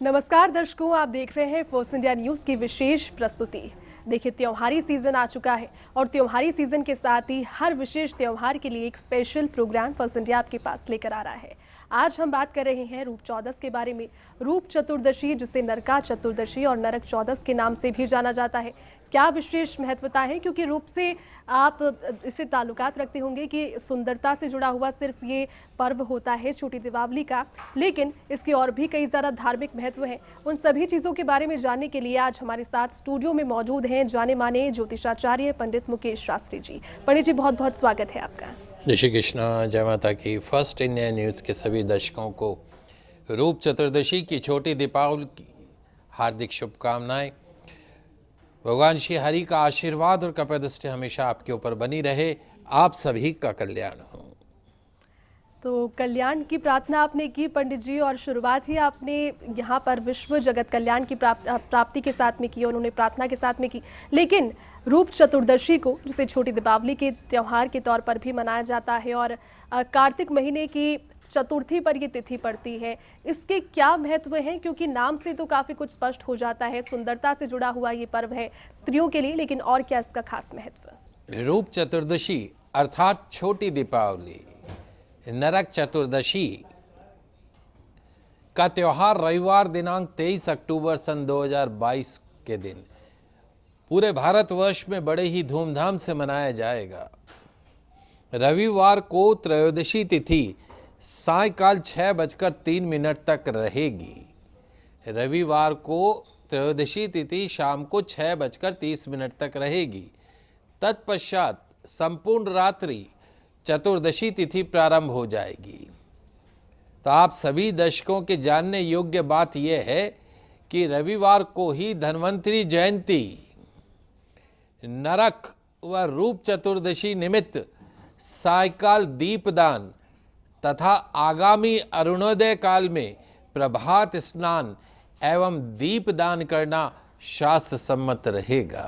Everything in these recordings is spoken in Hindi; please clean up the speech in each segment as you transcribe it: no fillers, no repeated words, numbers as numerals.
नमस्कार दर्शकों, आप देख रहे हैं फर्स्ट इंडिया न्यूज की विशेष प्रस्तुति। देखिए, त्योहारी सीजन आ चुका है और त्योहारी सीजन के साथ ही हर विशेष त्योहार के लिए एक स्पेशल प्रोग्राम फर्स्ट इंडिया आपके पास लेकर आ रहा है। आज हम बात कर रहे हैं रूप चौदस के बारे में। रूप चतुर्दशी, जिसे नरका चतुर्दशी और नरक चौदस के नाम से भी जाना जाता है। क्या विशेष महत्वता है, क्योंकि रूप से आप इससे ताल्लुकात रखते होंगे कि सुंदरता से जुड़ा हुआ सिर्फ ये पर्व होता है छोटी दीपावली का, लेकिन इसके और भी कई ज़्यादा धार्मिक महत्व हैं। उन सभी चीज़ों के बारे में जानने के लिए आज हमारे साथ स्टूडियो में मौजूद हैं जाने माने ज्योतिषाचार्य पंडित मुकेश शास्त्री जी। पंडित जी, बहुत बहुत स्वागत है आपका। जय श्री कृष्णा, जय माता की। फर्स्ट इंडिया न्यूज़ के सभी दर्शकों को रूप चतुर्दशी की छोटी दीपावली की हार्दिक शुभकामनाएं। भगवान श्री हरि का आशीर्वाद और कृपा दृष्टि हमेशा आपके ऊपर बनी रहे। आप सभी का कल्याण हो। तो कल्याण की प्रार्थना आपने की पंडित जी, और शुरुआत ही आपने यहाँ पर विश्व जगत कल्याण की प्राप्ति के साथ में की, उन्होंने प्रार्थना के साथ में की। लेकिन रूप चतुर्दशी को, जिसे छोटी दीपावली के त्यौहार के तौर पर भी मनाया जाता है, और कार्तिक महीने की चतुर्थी पर ये तिथि पड़ती है, इसके क्या महत्व है? क्योंकि नाम से तो काफ़ी कुछ स्पष्ट हो जाता है, सुंदरता से जुड़ा हुआ ये पर्व है स्त्रियों के लिए, लेकिन और क्या इसका खास महत्व? रूप चतुर्दशी अर्थात छोटी दीपावली, नरक चतुर्दशी का त्यौहार रविवार दिनांक 23 अक्टूबर सन 2022 के दिन पूरे भारतवर्ष में बड़े ही धूमधाम से मनाया जाएगा। रविवार को त्रयोदशी तिथि सायकाल 6:03 तक रहेगी। रविवार को त्रयोदशी तिथि शाम को 6:30 तक रहेगी। तत्पश्चात संपूर्ण रात्रि चतुर्दशी तिथि प्रारंभ हो जाएगी। तो आप सभी दर्शकों के जानने योग्य बात यह है कि रविवार को ही धन्वंतरी जयंती, नरक व रूप चतुर्दशी निमित्त सायकाल दीपदान तथा आगामी अरुणोदय काल में प्रभात स्नान एवं दीपदान करना शास्त्र सम्मत रहेगा।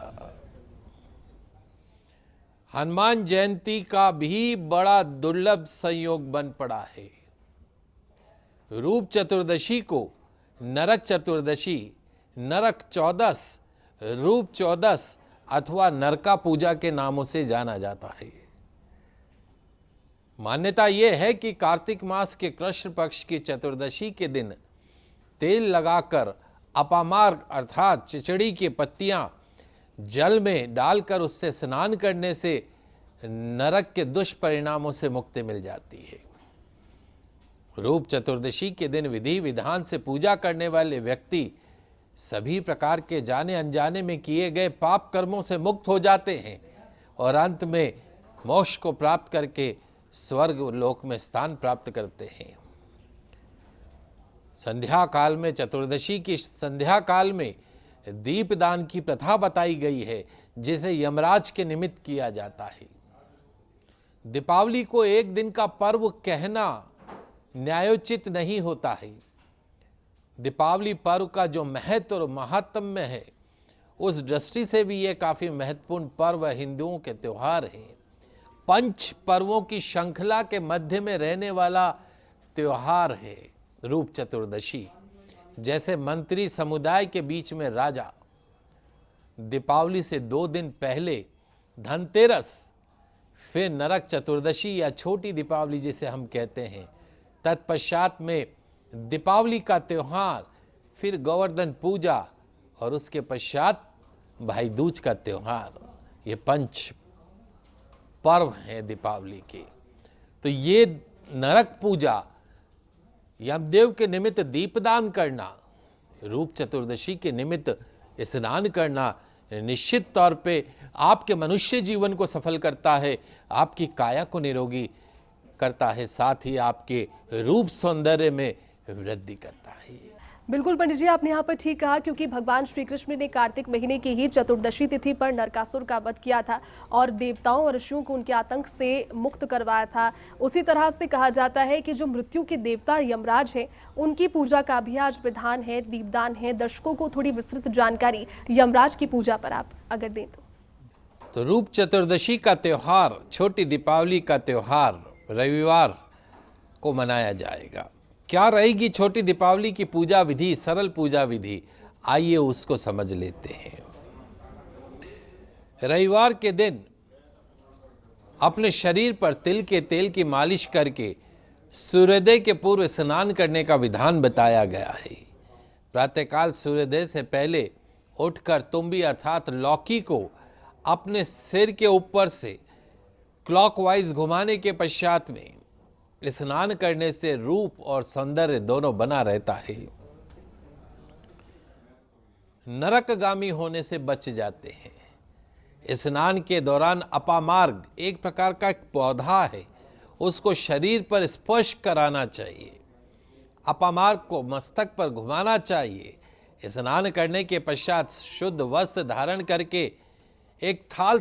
हनुमान जयंती का भी बड़ा दुर्लभ संयोग बन पड़ा है। रूप चतुर्दशी को नरक चतुर्दशी, नरक चौदस, रूप चौदस अथवा नरका पूजा के नामों से जाना जाता है। मान्यता यह है कि कार्तिक मास के कृष्ण पक्ष की चतुर्दशी के दिन तेल लगाकर अपामार्ग अर्थात चिचड़ी की पत्तियां जल में डालकर उससे स्नान करने से नरक के दुष्परिणामों से मुक्ति मिल जाती है। रूप चतुर्दशी के दिन विधि विधान से पूजा करने वाले व्यक्ति सभी प्रकार के जाने अनजाने में किए गए पाप कर्मों से मुक्त हो जाते हैं और अंत में मोक्ष को प्राप्त करके स्वर्ग लोक में स्थान प्राप्त करते हैं। संध्या काल में, चतुर्दशी की संध्या काल में दीपदान की प्रथा बताई गई है, जिसे यमराज के निमित्त किया जाता है। दीपावली को एक दिन का पर्व कहना न्यायोचित नहीं होता है। दीपावली पर्व का जो महत्व और महात्म्य है, उस दृष्टि से भी ये काफी महत्वपूर्ण पर्व हिंदुओं के त्योहार है। पंच पर्वों की श्रृंखला के मध्य में रहने वाला त्योहार है रूप चतुर्दशी। जैसे मंत्री समुदाय के बीच में राजा, दीपावली से 2 दिन पहले धनतेरस, फिर नरक चतुर्दशी या छोटी दीपावली जिसे हम कहते हैं, तत्पश्चात में दीपावली का त्योहार, फिर गोवर्धन पूजा और उसके पश्चात भाई दूज का त्योहार। ये पंच पर्व हैं दीपावली के। तो ये नरक पूजा, यमदेव के निमित्त दीपदान करना, रूप चतुर्दशी के निमित्त स्नान करना निश्चित तौर पे आपके मनुष्य जीवन को सफल करता है, आपकी काया को निरोगी करता है, साथ ही आपके रूप सौंदर्य में वृद्धि करता है। बिल्कुल पंडित जी, आपने यहाँ पर ठीक कहा, क्योंकि भगवान श्री कृष्ण ने कार्तिक महीने की ही चतुर्दशी तिथि पर नरकासुर का वध किया था और देवताओं और ऋषियों को उनके आतंक से मुक्त करवाया था। उसी तरह से कहा जाता है कि जो मृत्यु के देवता यमराज हैं, उनकी पूजा का भी आज विधान है, दीपदान है। दर्शकों को थोड़ी विस्तृत जानकारी यमराज की पूजा पर आप अगर दें तो। रूप चतुर्दशी का त्योहार, छोटी दीपावली का त्योहार रविवार को मनाया जाएगा। क्या रहेगी छोटी दीपावली की पूजा विधि, सरल पूजा विधि, आइए उसको समझ लेते हैं। रविवार के दिन अपने शरीर पर तिल के तेल की मालिश करके सूर्योदय के पूर्व स्नान करने का विधान बताया गया है। प्रातःकाल सूर्योदय से पहले उठकर तुम्बी अर्थात लौकी को अपने सिर के ऊपर से क्लॉकवाइज घुमाने के पश्चात में स्नान करने से रूप और सौंदर्य दोनों बना रहता है। नरकगामी होने से बच जाते हैं। स्नान के दौरान अपामार्ग एक प्रकार का एक पौधा है, उसको शरीर पर स्पर्श कराना चाहिए। अपामार्ग को मस्तक पर घुमाना चाहिए। स्नान करने के पश्चात शुद्ध वस्त्र धारण करके एक थाल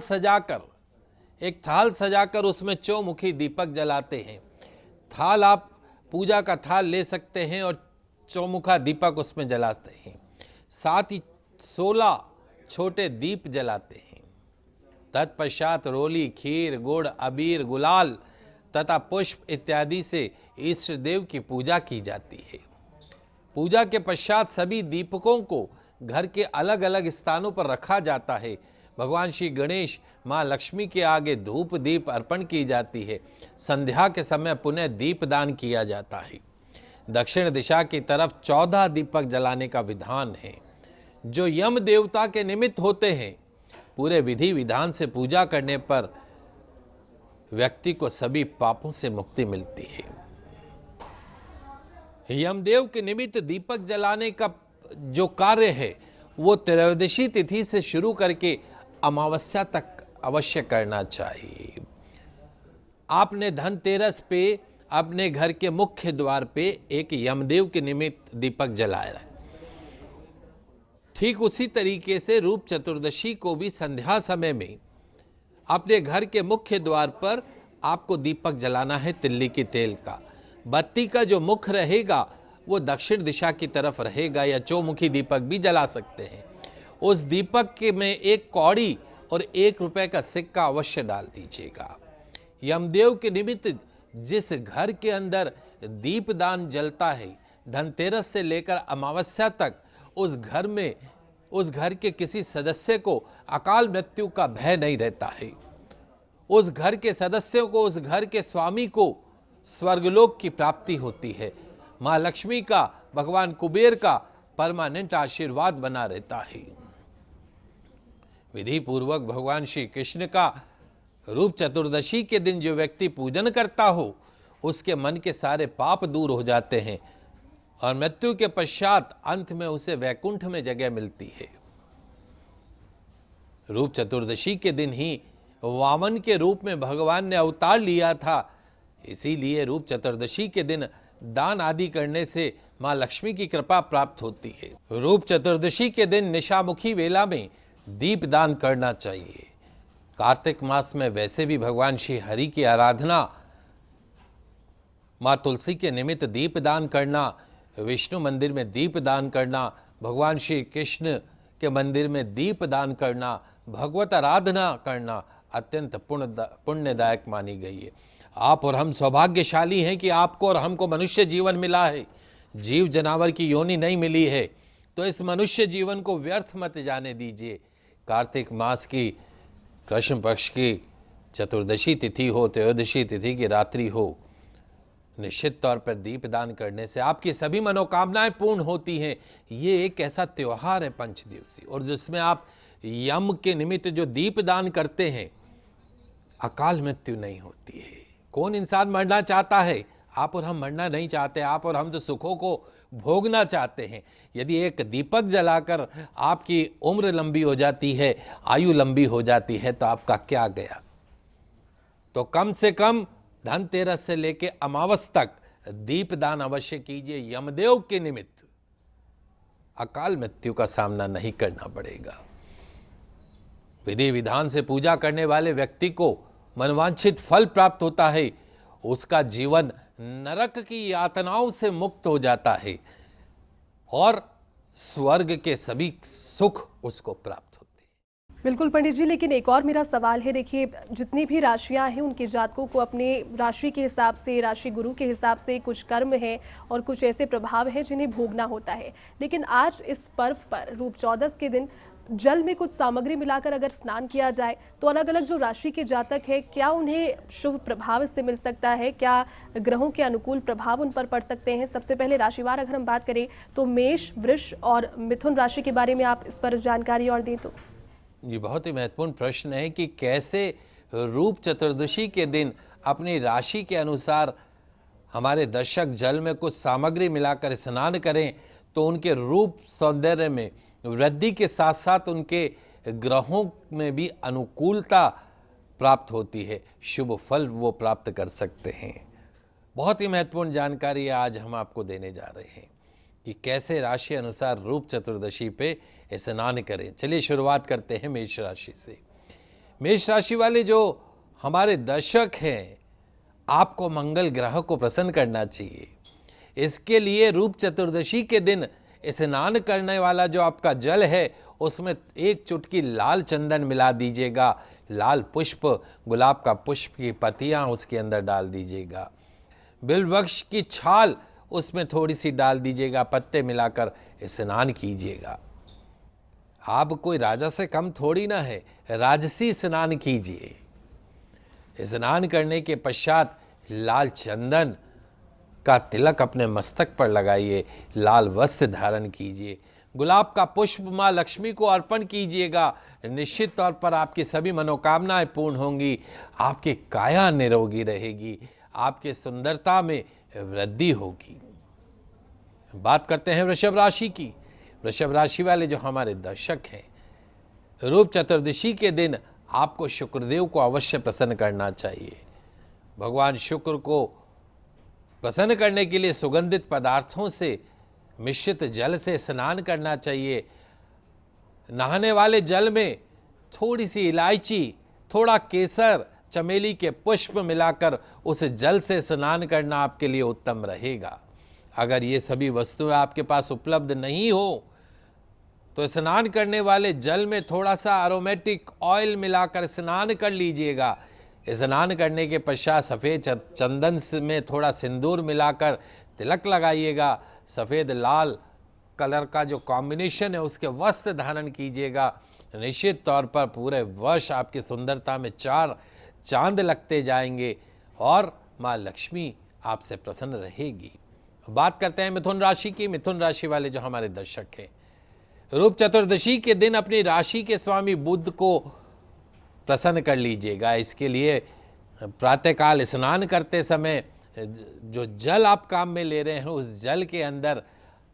सजाकर उसमें चौमुखी दीपक जलाते हैं। थाल आप पूजा का थाल ले सकते हैं और चौमुखा दीपक उसमें जलाते हैं। साथ ही 16 छोटे दीप जलाते हैं। तत्पश्चात रोली, खीर, गुड़, अबीर, गुलाल तथा पुष्प इत्यादि से इष्ट देव की पूजा की जाती है। पूजा के पश्चात सभी दीपकों को घर के अलग अलग स्थानों पर रखा जाता है। भगवान श्री गणेश, माँ लक्ष्मी के आगे धूप दीप अर्पण की जाती है। संध्या के समय पुनः दीपदान किया जाता है। दक्षिण दिशा की तरफ 14 दीपक जलाने का विधान है, जो यम देवता के निमित्त होते हैं। पूरे विधि विधान से पूजा करने पर व्यक्ति को सभी पापों से मुक्ति मिलती है। यमदेव के निमित्त दीपक जलाने का जो कार्य है वो त्रयोदशी तिथि से शुरू करके अमावस्या तक अवश्य करना चाहिए। आपने धनतेरस पे अपने घर के मुख्य द्वार पे एक यमदेव के निमित्त दीपक जलाया। ठीक उसी तरीके से रूप चतुर्दशी को भी संध्या समय में अपने घर के मुख्य द्वार पर आपको दीपक जलाना है तिल्ली की तेल का। बत्ती का जो मुख रहेगा वो दक्षिण दिशा की तरफ रहेगा, या चौमुखी दीपक भी जला सकते हैं। उस दीपक के में एक कौड़ी और 1 रुपए का सिक्का अवश्य डाल दीजिएगा। यमदेव के निमित्त जिस घर के अंदर दीपदान जलता है, धनतेरस से लेकर अमावस्या तक उस घर के किसी सदस्य को अकाल मृत्यु का भय नहीं रहता है। उस घर के सदस्यों को, उस घर के स्वामी को स्वर्गलोक की प्राप्ति होती है। माँ लक्ष्मी का, भगवान कुबेर का परमानेंट आशीर्वाद बना रहता है। विधि पूर्वक भगवान श्री कृष्ण का रूप चतुर्दशी के दिन जो व्यक्ति पूजन करता हो, उसके मन के सारे पाप दूर हो जाते हैं और मृत्यु के पश्चात अंत में उसे वैकुंठ में जगह मिलती है। रूप चतुर्दशी के दिन ही वामन के रूप में भगवान ने अवतार लिया था, इसीलिए रूप चतुर्दशी के दिन दान आदि करने से माँ लक्ष्मी की कृपा प्राप्त होती है। रूप चतुर्दशी के दिन निशामुखी वेला में दीप दान करना चाहिए। कार्तिक मास में वैसे भी भगवान श्री हरि की आराधना, माँ तुलसी के निमित्त दीप दान करना, विष्णु मंदिर में दीप दान करना, भगवान श्री कृष्ण के मंदिर में दीप दान करना, भगवत आराधना करना अत्यंत पुण्यदायक मानी गई है। आप और हम सौभाग्यशाली हैं कि आपको और हमको मनुष्य जीवन मिला है, जीव जानवर की योनि नहीं मिली है। तो इस मनुष्य जीवन को व्यर्थ मत जाने दीजिए। कार्तिक मास की कृष्ण पक्ष की चतुर्दशी तिथि हो, त्रयोदशी तिथि की रात्रि हो, निश्चित तौर पर दीपदान करने से आपकी सभी मनोकामनाएं पूर्ण होती हैं। ये एक ऐसा त्योहार है पंचदिवसीय, और जिसमें आप यम के निमित्त जो दीपदान करते हैं, अकाल मृत्यु नहीं होती है। कौन इंसान मरना चाहता है? आप और हम मरना नहीं चाहते। आप और हम तो सुखों को भोगना चाहते हैं। यदि एक दीपक जलाकर आपकी उम्र लंबी हो जाती है, आयु लंबी हो जाती है, तो आपका क्या गया। तो कम से कम धनतेरस से लेके अमावस तक दीपदान अवश्य कीजिए। यमदेव के निमित्त अकाल मृत्यु का सामना नहीं करना पड़ेगा। विधि विधान से पूजा करने वाले व्यक्ति को मनवांछित फल प्राप्त होता है। उसका जीवन नरक की यातनाओं से मुक्त हो जाता है और स्वर्ग के सभी सुख उसको प्राप्त होते हैं। बिल्कुल पंडित जी, लेकिन एक और मेरा सवाल है। देखिए, जितनी भी राशियां हैं उनके जातकों को अपने राशि के हिसाब से, राशि गुरु के हिसाब से कुछ कर्म है और कुछ ऐसे प्रभाव हैं जिन्हें भोगना होता है। लेकिन आज इस पर्व पर रूप चौदस के दिन जल में कुछ सामग्री मिलाकर अगर स्नान किया जाए तो अलग अलग जो राशि के जातक है, क्या उन्हें शुभ प्रभाव इससे मिल सकता है? क्या ग्रहों के अनुकूल प्रभाव उन पर पड़ सकते हैं? सबसे पहले राशिवार अगर हम बात करें तो मेष, वृष और मिथुन राशि के बारे में आप इस पर जानकारी और दें तो। ये बहुत ही महत्वपूर्ण प्रश्न है कि कैसे रूप चतुर्दशी के दिन अपनी राशि के अनुसार हमारे दर्शक जल में कुछ सामग्री मिलाकर स्नान करें तो उनके रूप सौंदर्य में वृद्धि के साथ साथ उनके ग्रहों में भी अनुकूलता प्राप्त होती है, शुभ फल वो प्राप्त कर सकते हैं। बहुत ही महत्वपूर्ण जानकारी आज हम आपको देने जा रहे हैं कि कैसे राशि अनुसार रूप चतुर्दशी पे स्नान करें। चलिए शुरुआत करते हैं मेष राशि से। मेष राशि वाले जो हमारे दर्शक हैं, आपको मंगल ग्रह को प्रसन्न करना चाहिए। इसके लिए रूप चतुर्दशी के दिन स्नान करने वाला जो आपका जल है उसमें एक चुटकी लाल चंदन मिला दीजिएगा, लाल पुष्प, गुलाब का पुष्प की पत्तियां उसके अंदर डाल दीजिएगा, बिल्ववृक्ष की छाल उसमें थोड़ी सी डाल दीजिएगा, पत्ते मिलाकर स्नान कीजिएगा। आप कोई राजा से कम थोड़ी ना है, राजसी स्नान कीजिए। स्नान करने के पश्चात लाल चंदन का तिलक अपने मस्तक पर लगाइए, लाल वस्त्र धारण कीजिए, गुलाब का पुष्प माँ लक्ष्मी को अर्पण कीजिएगा। निश्चित तौर पर आपकी सभी मनोकामनाएं पूर्ण होंगी, आपकी काया निरोगी रहेगी, आपकी सुंदरता में वृद्धि होगी। बात करते हैं वृषभ राशि की। वृषभ राशि वाले जो हमारे दर्शक हैं, रूप चतुर्दशी के दिन आपको शुक्रदेव को अवश्य प्रसन्न करना चाहिए। भगवान शुक्र को प्रसन्न करने के लिए सुगंधित पदार्थों से मिश्रित जल से स्नान करना चाहिए। नहाने वाले जल में थोड़ी सी इलायची, थोड़ा केसर, चमेली के पुष्प मिलाकर उस जल से स्नान करना आपके लिए उत्तम रहेगा। अगर ये सभी वस्तुएं आपके पास उपलब्ध नहीं हो तो स्नान करने वाले जल में थोड़ा सा एरोमेटिक ऑयल मिलाकर स्नान कर लीजिएगा। स्नान करने के पश्चात सफ़ेद चंदन में थोड़ा सिंदूर मिलाकर तिलक लगाइएगा। सफ़ेद लाल कलर का जो कॉम्बिनेशन है उसके वस्त्र धारण कीजिएगा। निश्चित तौर पर पूरे वर्ष आपकी सुंदरता में 4 चांद लगते जाएंगे और माँ लक्ष्मी आपसे प्रसन्न रहेगी। बात करते हैं मिथुन राशि की। मिथुन राशि वाले जो हमारे दर्शक हैं, रूप चतुर्दशी के दिन अपनी राशि के स्वामी बुध को प्रसन्न कर लीजिएगा। इसके लिए प्रातःकाल स्नान करते समय जो जल आप काम में ले रहे हैं उस जल के अंदर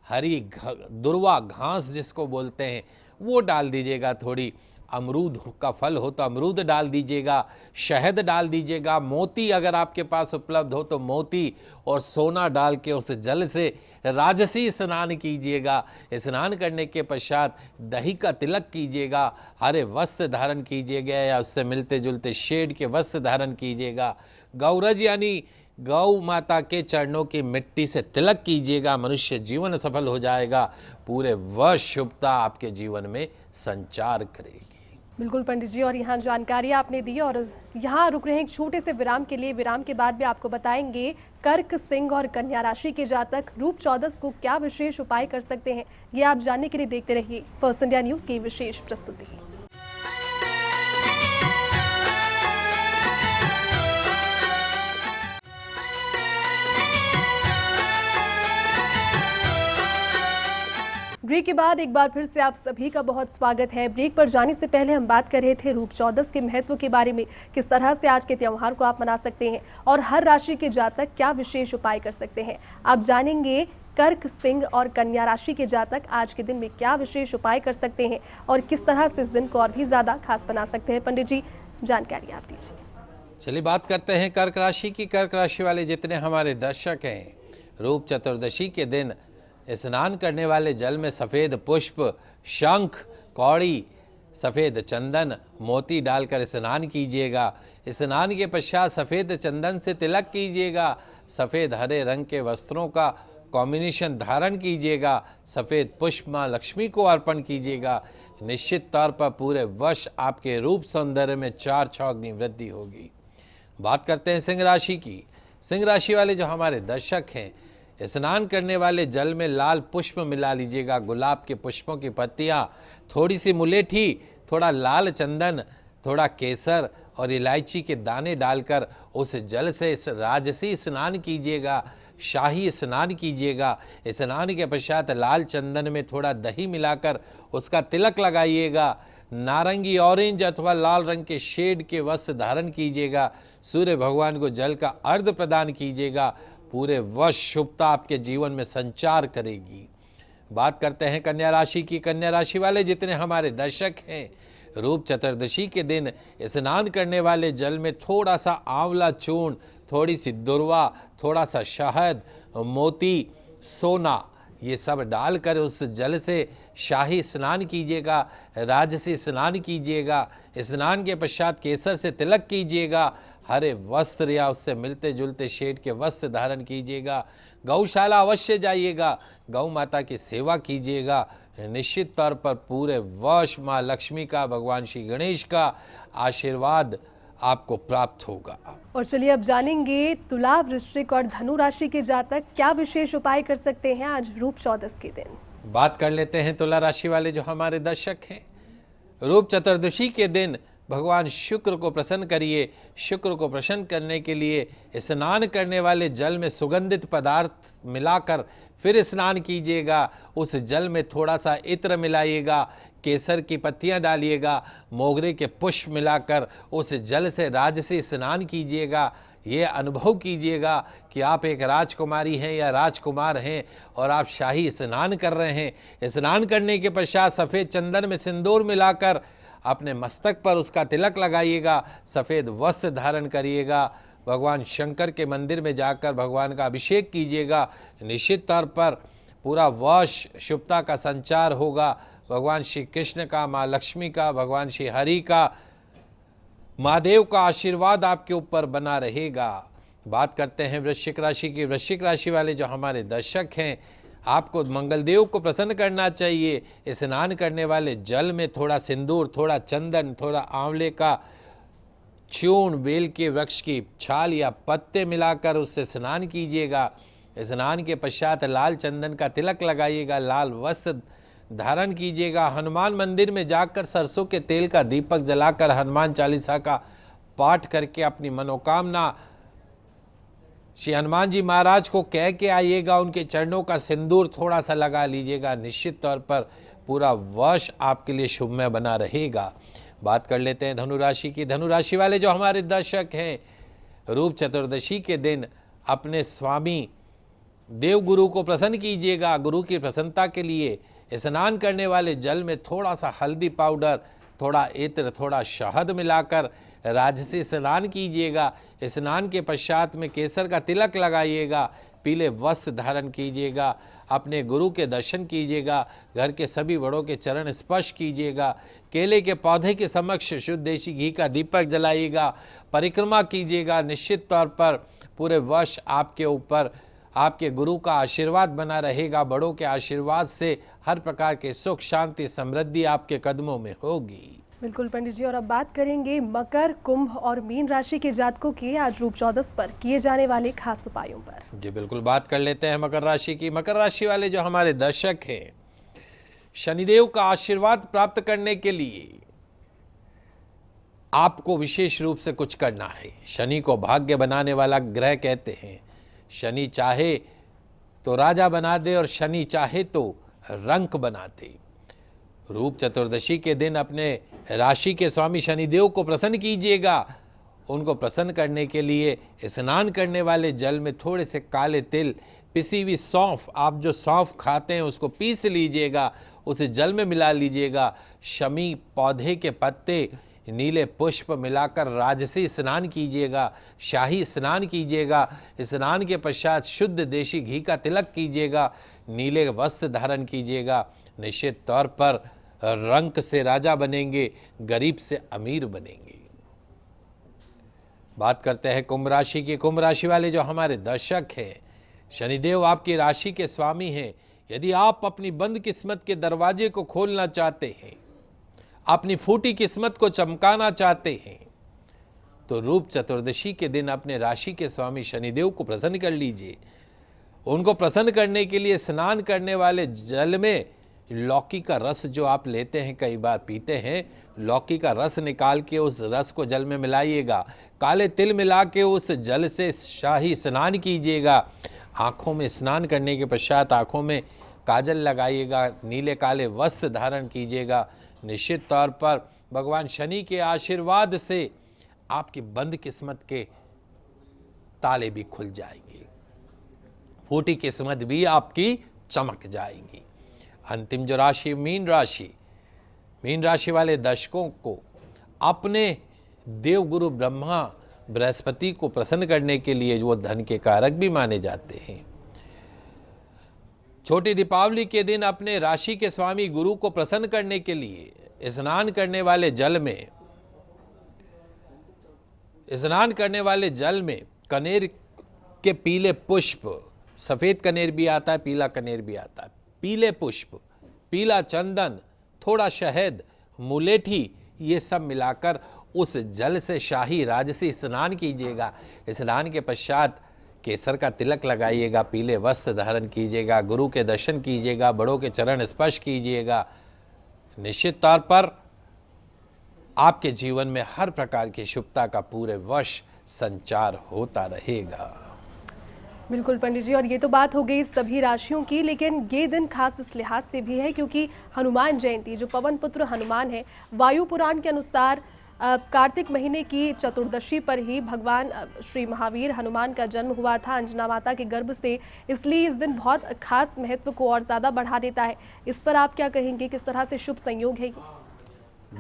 हरी दुर्वा घास जिसको बोलते हैं वो डाल दीजिएगा। थोड़ी अमरूद का फल हो तो अमरूद डाल दीजिएगा, शहद डाल दीजिएगा, मोती अगर आपके पास उपलब्ध हो तो मोती और सोना डाल के उस जल से राजसी स्नान कीजिएगा। स्नान करने के पश्चात दही का तिलक कीजिएगा, हरे वस्त्र धारण कीजिएगा या उससे मिलते जुलते शेड के वस्त्र धारण कीजिएगा। गौरज यानी गौ माता के चरणों की मिट्टी से तिलक कीजिएगा। मनुष्य जीवन सफल हो जाएगा, पूरे वर्ष शुभता आपके जीवन में संचार करेगी। बिल्कुल पंडित जी, और यहाँ जानकारी आपने दी और यहाँ रुक रहे हैं एक छोटे से विराम के लिए। विराम के बाद भी आपको बताएंगे कर्क, सिंह और कन्या राशि के जातक रूप चौदस को क्या विशेष उपाय कर सकते हैं। ये आप जानने के लिए देखते रहिए फर्स्ट इंडिया न्यूज़ की विशेष प्रस्तुति। ब्रेक के बाद एक बार फिर से आप सभी का बहुत स्वागत है। ब्रेक पर जाने से पहले हम बात कर रहे थे रूप चौदस के महत्व के बारे में, किस तरह से आज के त्यौहार को आप मना सकते हैं और हर राशि के जातक क्या विशेष उपाय कर सकते हैं। आप जानेंगे कर्क, सिंह और कन्या राशि के जातक आज के दिन में क्या विशेष उपाय कर सकते हैं और किस तरह से इस दिन को और भी ज़्यादा खास बना सकते हैं। पंडित जी, जानकारी आप दीजिए। चलिए बात करते हैं कर्क राशि की। कर्क राशि वाले जितने हमारे दर्शक हैं, रूप चतुर्दशी के दिन स्नान करने वाले जल में सफ़ेद पुष्प, शंख, कौड़ी, सफ़ेद चंदन, मोती डालकर स्नान कीजिएगा। स्नान के पश्चात सफ़ेद चंदन से तिलक कीजिएगा। सफ़ेद हरे रंग के वस्त्रों का कॉम्बिनेशन धारण कीजिएगा। सफ़ेद पुष्प माँ लक्ष्मी को अर्पण कीजिएगा। निश्चित तौर पर पूरे वर्ष आपके रूप सौंदर्य में 4 चौगुनी वृद्धि होगी। बात करते हैं सिंह राशि की। सिंह राशि वाले जो हमारे दर्शक हैं, स्नान करने वाले जल में लाल पुष्प मिला लीजिएगा। गुलाब के पुष्पों की पत्तियां, थोड़ी सी मुलेठी, थोड़ा लाल चंदन, थोड़ा केसर और इलायची के दाने डालकर उस जल से इस राजसी स्नान कीजिएगा, शाही स्नान कीजिएगा। स्नान के पश्चात लाल चंदन में थोड़ा दही मिलाकर उसका तिलक लगाइएगा। नारंगी, ऑरेंज अथवा लाल रंग के शेड के वस्त्र धारण कीजिएगा। सूर्य भगवान को जल का अर्घ प्रदान कीजिएगा। पूरे वर्ष शुभता आपके जीवन में संचार करेगी। बात करते हैं कन्या राशि की। कन्या राशि वाले जितने हमारे दर्शक हैं, रूप चतुर्दशी के दिन स्नान करने वाले जल में थोड़ा सा आंवला चूर्ण, थोड़ी सी दुर्वा, थोड़ा सा शहद, मोती, सोना, ये सब डालकर उस जल से शाही स्नान कीजिएगा, राजसी स्नान कीजिएगा। स्नान के पश्चात केसर से तिलक कीजिएगा। हरे वस्त्र या उससे मिलते जुलते शेड के वस्त्र धारण कीजिएगा। गौशाला अवश्य जाइएगा, गौ माता की सेवा कीजिएगा। निश्चित तौर पर पूरे वर्ष माँ लक्ष्मी का, भगवान श्री गणेश का आशीर्वाद आपको प्राप्त होगा। और चलिए अब जानेंगे तुला, वृश्चिक और धनु राशि के जातक क्या विशेष उपाय कर सकते हैं आज रूप चौदस के दिन। बात कर लेते हैं तुला राशि वाले जो हमारे दर्शक हैं। रूप चतुर्दशी के दिन भगवान शुक्र को प्रसन्न करिए। शुक्र को प्रसन्न करने के लिए स्नान करने वाले जल में सुगंधित पदार्थ मिलाकर फिर स्नान कीजिएगा। उस जल में थोड़ा सा इत्र मिलाइएगा, केसर की पत्तियां डालिएगा, मोगरे के पुष्प मिलाकर उस जल से राजसी स्नान कीजिएगा। ये अनुभव कीजिएगा कि आप एक राजकुमारी हैं या राजकुमार हैं और आप शाही स्नान कर रहे हैं। स्नान करने के पश्चात सफ़ेद चंदन में सिंदूर मिलाकर अपने मस्तक पर उसका तिलक लगाइएगा। सफ़ेद वस्त्र धारण करिएगा। भगवान शंकर के मंदिर में जाकर भगवान का अभिषेक कीजिएगा। निश्चित तौर पर पूरा वर्ष शुभता का संचार होगा। भगवान श्री कृष्ण का, माँ लक्ष्मी का, भगवान श्री हरि का, महादेव का आशीर्वाद आपके ऊपर बना रहेगा। बात करते हैं वृश्चिक राशि की। वृश्चिक राशि वाले जो हमारे दर्शक हैं, आपको मंगलदेव को प्रसन्न करना चाहिए। स्नान करने वाले जल में थोड़ा सिंदूर, थोड़ा चंदन, थोड़ा आंवले का चूर्ण, बेल के वृक्ष की छाल या पत्ते मिलाकर उससे स्नान कीजिएगा। स्नान के पश्चात लाल चंदन का तिलक लगाइएगा, लाल वस्त्र धारण कीजिएगा। हनुमान मंदिर में जाकर सरसों के तेल का दीपक जलाकर हनुमान चालीसा का पाठ करके अपनी मनोकामना श्री हनुमान जी महाराज को कह के आइएगा। उनके चरणों का सिंदूर थोड़ा सा लगा लीजिएगा। निश्चित तौर पर पूरा वर्ष आपके लिए शुभमय बना रहेगा। बात कर लेते हैं धनु राशि की। धनु राशि वाले जो हमारे दर्शक हैं, रूप चतुर्दशी के दिन अपने स्वामी देवगुरु को प्रसन्न कीजिएगा। गुरु की प्रसन्नता के लिए स्नान करने वाले जल में थोड़ा सा हल्दी पाउडर, थोड़ा इत्र, थोड़ा शहद मिलाकर राजसी स्नान कीजिएगा। स्नान के पश्चात में केसर का तिलक लगाइएगा। पीले वस्त्र धारण कीजिएगा। अपने गुरु के दर्शन कीजिएगा। घर के सभी बड़ों के चरण स्पर्श कीजिएगा। केले के पौधे के समक्ष शुद्ध देशी घी का दीपक जलाइएगा। परिक्रमा कीजिएगा। निश्चित तौर पर पूरे वर्ष आपके ऊपर आपके गुरु का आशीर्वाद बना रहेगा। बड़ों के आशीर्वाद से हर प्रकार के सुख, शांति, समृद्धि आपके कदमों में होगी। बिल्कुल पंडित जी। और अब बात करेंगे मकर, कुंभ और मीन राशि के जातकों के आज रूप चौदस पर किए जाने वाले खास उपायों पर। जी बिल्कुल, बात कर लेते हैं मकर राशि की। मकर राशि वाले जो हमारे दर्शक हैं, शनिदेव का आशीर्वाद प्राप्त करने के लिए आपको विशेष रूप से कुछ करना है। शनि को भाग्य बनाने वाला ग्रह कहते हैं। शनि चाहे तो राजा बना दे और शनि चाहे तो रंक बना दे। रूप चतुर्दशी के दिन अपने राशि के स्वामी शनिदेव को प्रसन्न कीजिएगा। उनको प्रसन्न करने के लिए स्नान करने वाले जल में थोड़े से काले तिल, पिसी हुई सौंफ, आप जो सौंफ खाते हैं उसको पीस लीजिएगा, उसे जल में मिला लीजिएगा। शमी पौधे के पत्ते, नीले पुष्प मिलाकर राजसी स्नान कीजिएगा, शाही स्नान कीजिएगा। स्नान के पश्चात शुद्ध देशी घी का तिलक कीजिएगा। नीले वस्त्र धारण कीजिएगा। निश्चित तौर पर रंक से राजा बनेंगे, गरीब से अमीर बनेंगे। बात करते हैं कुंभ राशि की। कुंभ राशि वाले जो हमारे दर्शक हैं, शनिदेव आपकी राशि के स्वामी हैं। यदि आप अपनी बंद किस्मत के दरवाजे को खोलना चाहते हैं, अपनी फूटी किस्मत को चमकाना चाहते हैं तो रूप चतुर्दशी के दिन अपने राशि के स्वामी शनिदेव को प्रसन्न कर लीजिए। उनको प्रसन्न करने के लिए स्नान करने वाले जल में लौकी का रस जो आप लेते हैं, कई बार पीते हैं, लौकी का रस निकाल के उस रस को जल में मिलाइएगा। काले तिल मिला के उस जल से शाही स्नान कीजिएगा। आँखों में स्नान करने के पश्चात आँखों में काजल लगाइएगा, नीले काले वस्त्र धारण कीजिएगा। निश्चित तौर पर भगवान शनि के आशीर्वाद से आपकी बंद किस्मत के ताले भी खुल जाएंगे, फूटी किस्मत भी आपकी चमक जाएगी। अंतिम जो राशि मीन राशि वाले दर्शकों को अपने देवगुरु ब्रह्मा बृहस्पति को प्रसन्न करने के लिए वो धन के कारक भी माने जाते हैं। छोटी दीपावली के दिन अपने राशि के स्वामी गुरु को प्रसन्न करने के लिए स्नान करने वाले जल में कनेर के पीले पुष्प, सफेद कनेर भी आता है, पीला कनेर भी आता है, पीले पुष्प, पीला चंदन, थोड़ा शहद, मुलेठी, ये सब मिलाकर उस जल से शाही राजसी स्नान कीजिएगा। स्नान के पश्चात केसर का तिलक लगाइएगा, पीले वस्त्र धारण कीजिएगा, गुरु के दर्शन कीजिएगा, बड़ों के चरण स्पर्श कीजिएगा। निश्चित तौर पर आपके जीवन में हर प्रकार की शुभता का पूरे वर्ष संचार होता रहेगा। बिल्कुल पंडित जी, और ये तो बात हो गई सभी राशियों की, लेकिन ये दिन खास इस लिहाज से भी है क्योंकि हनुमान जयंती, जो पवन पुत्र हनुमान है, वायु पुराण के अनुसार कार्तिक महीने की चतुर्दशी पर ही भगवान श्री महावीर हनुमान का जन्म हुआ था अंजना माता के गर्भ से। इसलिए इस दिन बहुत खास महत्व को और ज़्यादा बढ़ा देता है। इस पर आप क्या कहेंगे, किस तरह से शुभ संयोग है ये?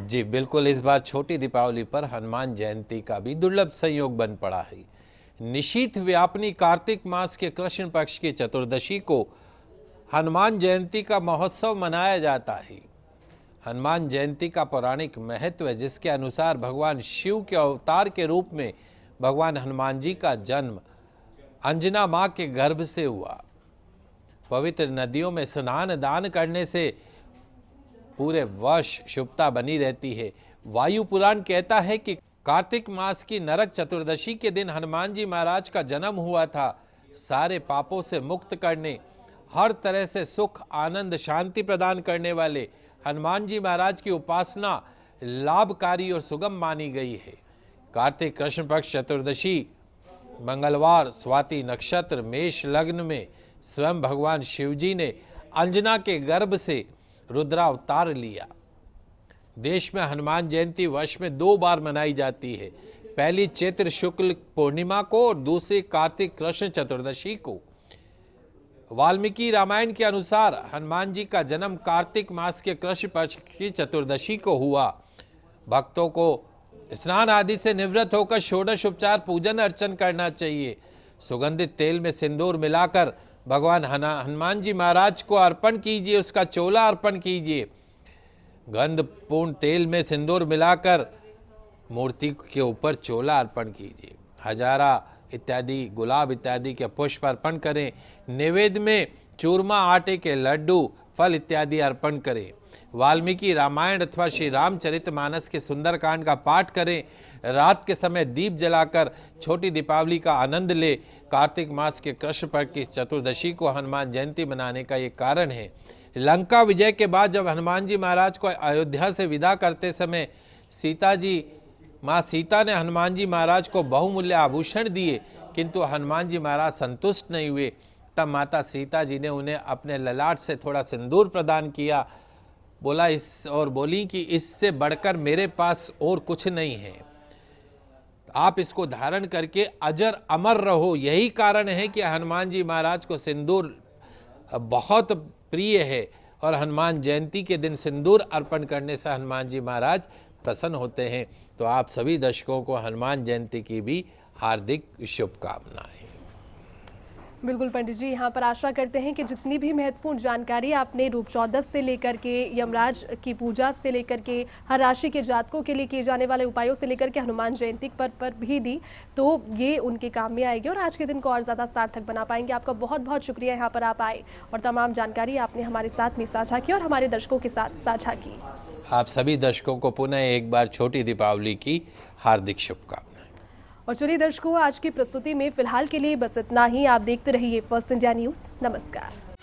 जी बिल्कुल, इस बार छोटी दीपावली पर हनुमान जयंती का भी दुर्लभ संयोग बन पड़ा है। निशीथ व्यापनी कार्तिक मास के कृष्ण पक्ष की चतुर्दशी को हनुमान जयंती का महोत्सव मनाया जाता है। हनुमान जयंती का पौराणिक महत्व है, जिसके अनुसार भगवान शिव के अवतार के रूप में भगवान हनुमान जी का जन्म अंजना माँ के गर्भ से हुआ। पवित्र नदियों में स्नान दान करने से पूरे वर्ष शुभता बनी रहती है। वायु पुराण कहता है कि कार्तिक मास की नरक चतुर्दशी के दिन हनुमान जी महाराज का जन्म हुआ था। सारे पापों से मुक्त करने, हर तरह से सुख आनंद शांति प्रदान करने वाले हनुमान जी महाराज की उपासना लाभकारी और सुगम मानी गई है। कार्तिक कृष्ण पक्ष चतुर्दशी मंगलवार स्वाति नक्षत्र मेष लग्न में स्वयं भगवान शिवजी ने अंजना के गर्भ से रुद्रावतार लिया। देश में हनुमान जयंती वर्ष में 2 बार मनाई जाती है, पहली चैत्र शुक्ल पूर्णिमा को और दूसरी कार्तिक कृष्ण चतुर्दशी को। वाल्मीकि रामायण के अनुसार हनुमान जी का जन्म कार्तिक मास के कृष्ण पक्ष की चतुर्दशी को हुआ। भक्तों को स्नान आदि से निवृत्त होकर षोडश उपचार पूजन अर्चन करना चाहिए। सुगंधित तेल में सिंदूर मिलाकर भगवान हनुमान जी महाराज को अर्पण कीजिए, उसका चोला अर्पण कीजिए। गंधपूर्ण तेल में सिंदूर मिलाकर मूर्ति के ऊपर चोला अर्पण कीजिए। हजारा इत्यादि गुलाब इत्यादि के पुष्प अर्पण करें। नैवेद्य में चूरमा, आटे के लड्डू, फल इत्यादि अर्पण करें। वाल्मीकि रामायण अथवा श्री रामचरितमानस के सुंदरकांड का पाठ करें। रात के समय दीप जलाकर छोटी दीपावली का आनंद ले। कार्तिक मास के कृष्ण पक्ष की चतुर्दशी को हनुमान जयंती मनाने का ये कारण है। लंका विजय के बाद जब हनुमान जी महाराज को अयोध्या से विदा करते समय माँ सीता ने हनुमान जी महाराज को बहुमूल्य आभूषण दिए, किंतु हनुमान जी महाराज संतुष्ट नहीं हुए। तब माता सीता जी ने उन्हें अपने ललाट से थोड़ा सिंदूर प्रदान किया, बोली कि इससे बढ़कर मेरे पास और कुछ नहीं है, आप इसको धारण करके अजर अमर रहो। यही कारण है कि हनुमान जी महाराज को सिंदूर बहुत प्रिय है और हनुमान जयंती के दिन सिंदूर अर्पण करने से हनुमान जी महाराज प्रसन्न होते हैं। तो आप सभी दर्शकों को हनुमान जयंती की भी हार्दिक शुभकामनाएं। बिल्कुल पंडित जी, यहाँ पर आशा करते हैं कि जितनी भी महत्वपूर्ण जानकारी आपने रूप चौदस से लेकर के यमराज की पूजा से लेकर के हर राशि के जातकों के लिए किए जाने वाले उपायों से लेकर के हनुमान जयंती पर भी दी, तो ये उनके काम में आएगी और आज के दिन को और ज़्यादा सार्थक बना पाएंगे। आपका बहुत बहुत शुक्रिया यहाँ पर आप आए और तमाम जानकारी आपने हमारे साथ में साझा की और हमारे दर्शकों के साथ साझा की। आप सभी दर्शकों को पुनः एक बार छोटी दीपावली की हार्दिक शुभकामनाएं। और चलिए दर्शकों, आज की प्रस्तुति में फिलहाल के लिए बस इतना ही। आप देखते रहिए फर्स्ट इंडिया न्यूज़। नमस्कार।